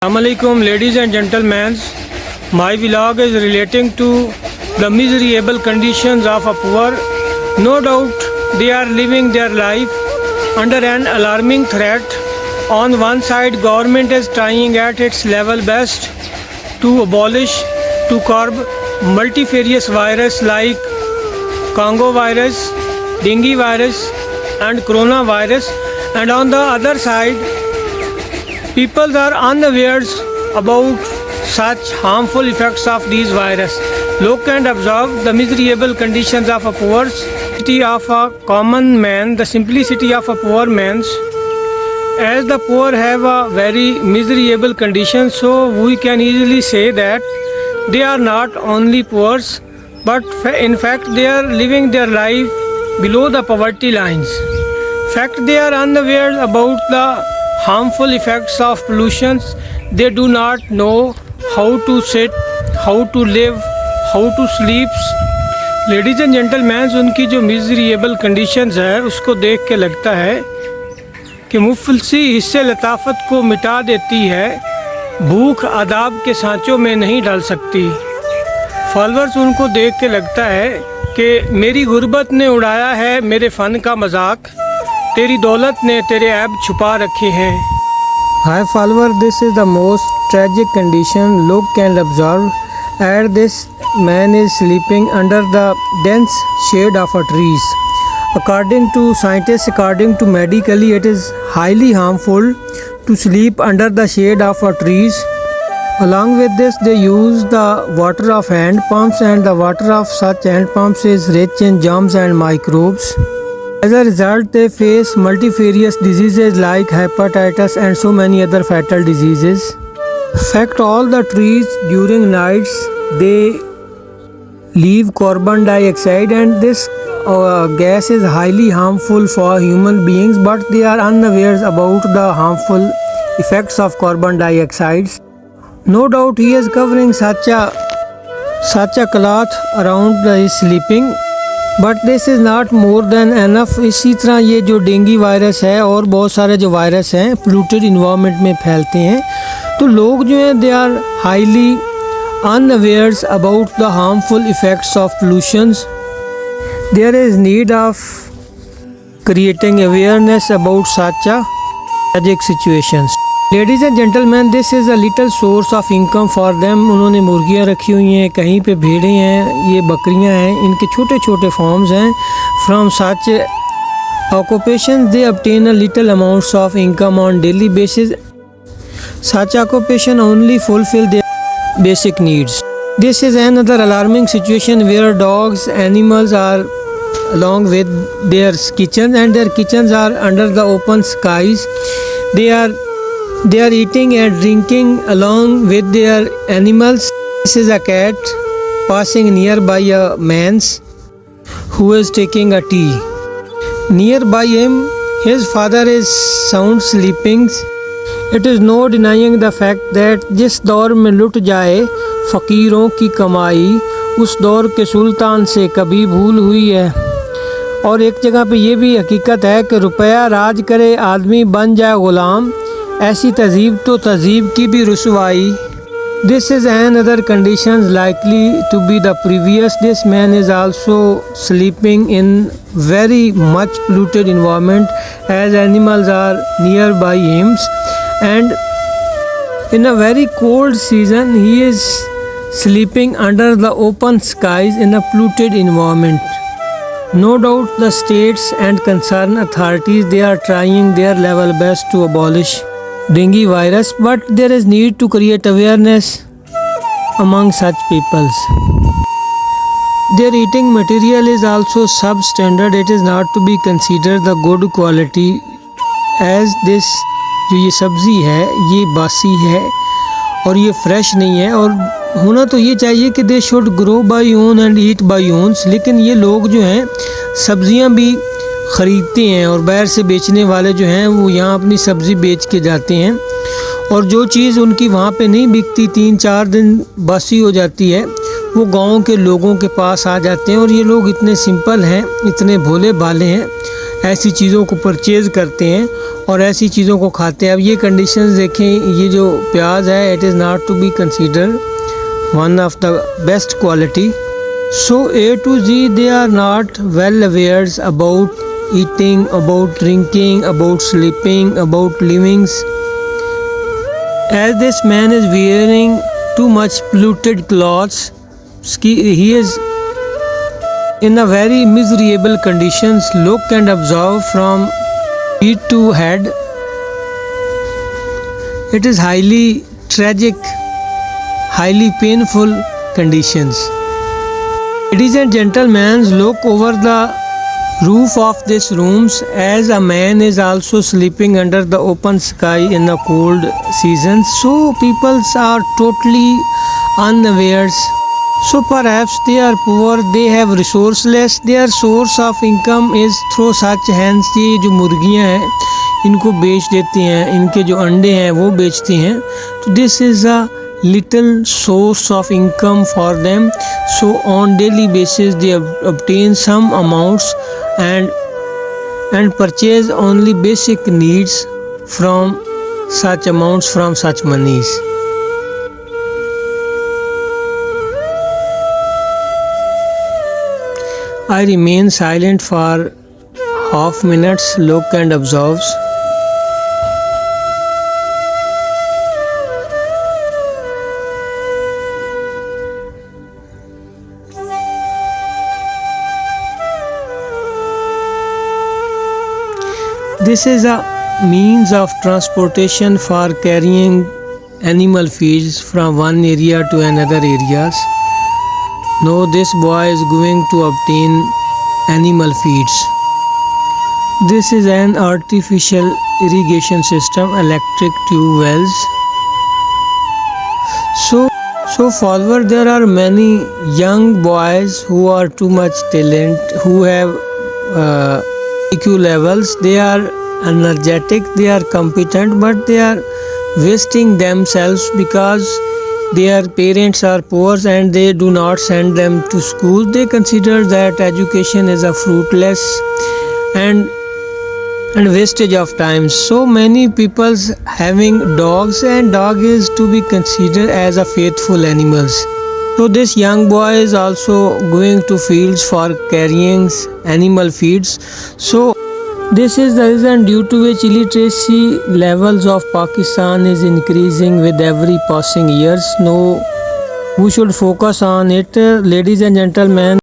Assalamualaikum ladies and gentlemen, my vlog is relating to the miserable conditions of a poor. No doubt they are living their life under an alarming threat. On one side, government is trying at its level best to abolish, to curb multifarious virus like Congo virus, dengue virus and coronavirus, and on the other side people are unaware about such harmful effects of these virus. Look and observe the miserable conditions of a poor, simplicity of a common man, the simplicity of a poor man. As the poor have a very miserable condition, so we can easily say that they are not only poor, but in fact they are living their life below the poverty lines. Fact, they are unaware about the harmful effects of pollutions. They do not know how to sit, how to live, how to sleep. Ladies and gentlemen, उनकी जो miserable conditions है उसको देख के लगता है कि मुफलसी हिस्से लताफत को मिटा देती है, भूख आदाब के सांचों में नहीं डाल सकती। फॉलोअर्स उनको देख के लगता है कि मेरी गुर्बत ने उड़ाया है मेरे फ़न का मजाक, तेरी दौलत ने तेरे ऐब छुपा रखे हैं। Hi follower, this is the most tragic condition. Look and observe. At this man is sleeping under the dense shade of a trees. According to scientists, according to medically, it is highly harmful to sleep under the shade of a trees. Along with this, they use the water of hand pumps, and the water of such hand pumps is rich in germs and microbes. As a result, they face multifarious diseases like hepatitis and so many other fatal diseases. Fact, all the trees during nights they leave carbon dioxide, and this gas is highly harmful for human beings, but they are unaware about the harmful effects of carbon dioxide. No doubt he is covering such a cloth around his sleeping. But this is not more than enough. इसी तरह ये जो dengue virus है और बहुत सारे जो virus हैं पोल्यूटेड इन्वायरमेंट में फैलते हैं, तो लोग जो हैं they are highly unawares about the harmful effects of pollutions. There is need of creating awareness about such tragic situations. Ladies and gentleman, this is a little source of income for them. उन्होंने मुर्गियाँ रखी हुई हैं, कहीं पे भेड़ें हैं, ये बकरियाँ हैं, इनके छोटे छोटे फॉर्म्स हैं। From such occupation they obtain a little amounts of income on daily basis. Such occupation only fulfill their basic needs. This is another alarming situation where dogs, animals are along with their kitchens, and their kitchens are under the open skies. They are eating and drinking along with their animals. This is a cat passing nearby a man who is taking a tea. Nearby him, his father is sound sleeping. It is no denying the fact that जिस दौर में लुट जाए फ़कीरों की कमाई, उस दौर के सुल्तान से कभी भूल हुई है। और एक जगह पे ये भी हकीकत है कि रुपया राज करे आदमी बन जाए ग़ुलाम, ऐसी तहजीब तो तहजीब की भी रुसवाई। This is another condition likely to be the previous. This man is also sleeping in very much polluted environment as animals are near by hims, and in a very cold season he is sleeping under the open skies in a polluted environment. No doubt the states and concerned authorities, they are trying their level best to abolish dengue virus, but there is need to create awareness among such peoples. Their eating material is also substandard. It is not to be considered the good quality, as this जो ये सब्ज़ी है ये बासी है और ये fresh नहीं है, और होना तो ये चाहिए कि they should grow by own and eat by owns. लेकिन ये लोग जो हैं सब्ज़ियाँ भी ख़रीदते हैं, और बाहर से बेचने वाले जो हैं वो यहाँ अपनी सब्ज़ी बेच के जाते हैं, और जो चीज़ उनकी वहाँ पे नहीं बिकती 3-4 दिन बासी हो जाती है, वो गांव के लोगों के पास आ जाते हैं। और ये लोग इतने सिंपल हैं, इतने भोले भाले हैं ऐसी चीज़ों को परचेज़ करते हैं और ऐसी चीज़ों को खाते हैं। अब ये कंडीशंस देखें, ये जो प्याज है it is not to be consider one of the best quality. So A to Z they are not well aware about eating, about drinking, about sleeping, about living. As this man is wearing too much polluted clothes, he is in a very miserable conditions. Look and observe from feet to head. It is highly tragic, highly painful conditions. Ladies and gentlemen, look over the roof of this rooms as a man is also sleeping under the open sky in the cold season. So people are totally unaware. So perhaps they are poor, they have resourceless, their source of income is through such hands. ये जो मुर्गियाँ हैं इनको बेच देते हैं, इनके जो अंडे हैं वो बेचते हैं, तो this is a little source of income for them. So on daily basis they obtain some amounts and purchase only basic needs from such amounts, from such monies. I remain silent for half minutes, look and observes. This is a means of transportation for carrying animal feeds from one area to another areas. Now this boy is going to obtain animal feeds. This is an artificial irrigation system, electric tube wells. So forward there are many young boys who are too much talent, who have IQ levels, they are energetic, they are competent, but they are wasting themselves because their parents are poor and they do not send them to school. They consider that education is a fruitless and wastage of time. So many people having dogs, and dog is to be considered as a faithful animals. So this young boy is also going to fields for carrying animal feeds. So this is the reason due to which illiteracy levels of Pakistan is increasing with every passing years. No, we should focus on it, ladies and gentlemen.